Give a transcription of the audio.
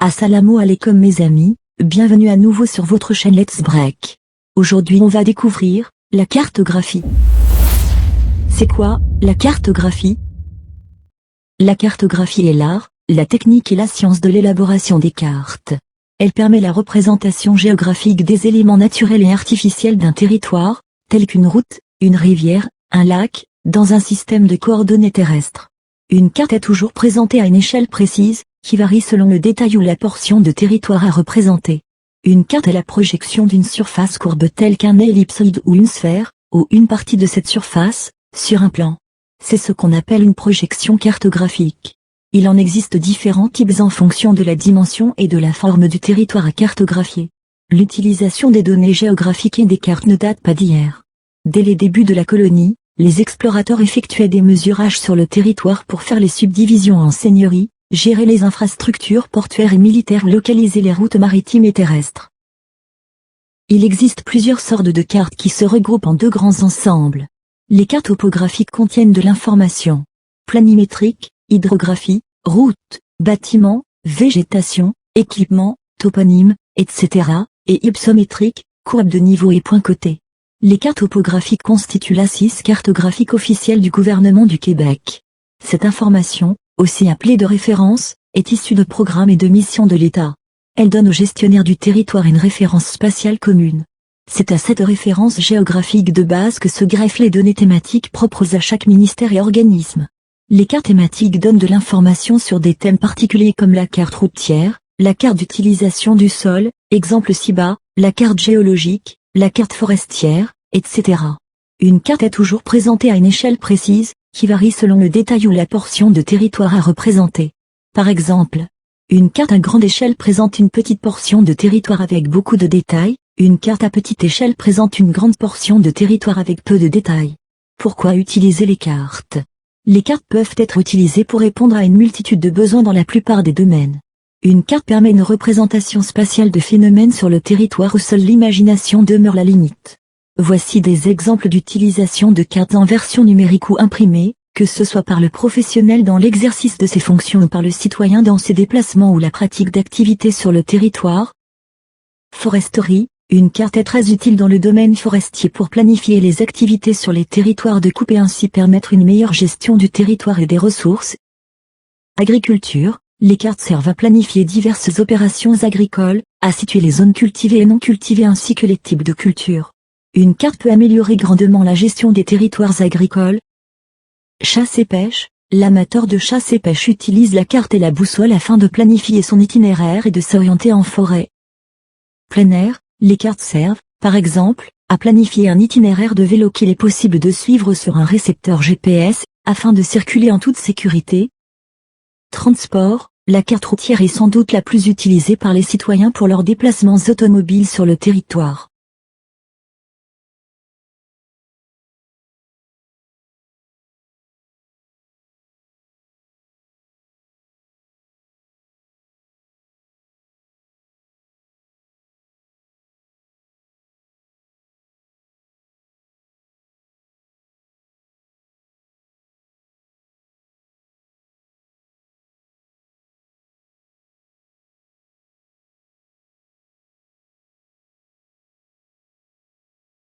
Assalamu alaikum mes amis, bienvenue à nouveau sur votre chaîne Let's Break. Aujourd'hui on va découvrir la cartographie. C'est quoi, la cartographie? La cartographie est l'art, la technique et la science de l'élaboration des cartes. Elle permet la représentation géographique des éléments naturels et artificiels d'un territoire, tels qu'une route, une rivière, un lac, dans un système de coordonnées terrestres. Une carte est toujours présentée à une échelle précise, qui varie selon le détail ou la portion de territoire à représenter. Une carte est la projection d'une surface courbe telle qu'un ellipsoïde ou une sphère, ou une partie de cette surface, sur un plan. C'est ce qu'on appelle une projection cartographique. Il en existe différents types en fonction de la dimension et de la forme du territoire à cartographier. L'utilisation des données géographiques et des cartes ne date pas d'hier. Dès les débuts de la colonie, les explorateurs effectuaient des mesurages sur le territoire pour faire les subdivisions en seigneuries, gérer les infrastructures portuaires et militaires, localiser les routes maritimes et terrestres. Il existe plusieurs sortes de cartes qui se regroupent en deux grands ensembles. Les cartes topographiques contiennent de l'information planimétrique, hydrographie, routes, bâtiments, végétation, équipements, toponymes, etc., et hypsométriques, courbes de niveau et points cotés. Les cartes topographiques constituent l'assise cartographique officielle du gouvernement du Québec. Cette information, aussi appelée de référence, est issue de programmes et de missions de l'État. Elle donne au gestionnaire du territoire une référence spatiale commune. C'est à cette référence géographique de base que se greffent les données thématiques propres à chaque ministère et organisme. Les cartes thématiques donnent de l'information sur des thèmes particuliers comme la carte routière, la carte d'utilisation du sol, exemple ci-bas, la carte géologique, la carte forestière, etc. Une carte est toujours présentée à une échelle précise, qui varie selon le détail ou la portion de territoire à représenter. Par exemple, une carte à grande échelle présente une petite portion de territoire avec beaucoup de détails, une carte à petite échelle présente une grande portion de territoire avec peu de détails. Pourquoi utiliser les cartes? Les cartes peuvent être utilisées pour répondre à une multitude de besoins dans la plupart des domaines. Une carte permet une représentation spatiale de phénomènes sur le territoire où seule l'imagination demeure la limite. Voici des exemples d'utilisation de cartes en version numérique ou imprimée, que ce soit par le professionnel dans l'exercice de ses fonctions ou par le citoyen dans ses déplacements ou la pratique d'activités sur le territoire. Foresterie, une carte est très utile dans le domaine forestier pour planifier les activités sur les territoires de coupe et ainsi permettre une meilleure gestion du territoire et des ressources. Agriculture, les cartes servent à planifier diverses opérations agricoles, à situer les zones cultivées et non cultivées ainsi que les types de cultures. Une carte peut améliorer grandement la gestion des territoires agricoles. Chasse et pêche, l'amateur de chasse et pêche utilise la carte et la boussole afin de planifier son itinéraire et de s'orienter en forêt. Plein air, les cartes servent, par exemple, à planifier un itinéraire de vélo qu'il est possible de suivre sur un récepteur GPS, afin de circuler en toute sécurité. Transport, la carte routière est sans doute la plus utilisée par les citoyens pour leurs déplacements automobiles sur le territoire.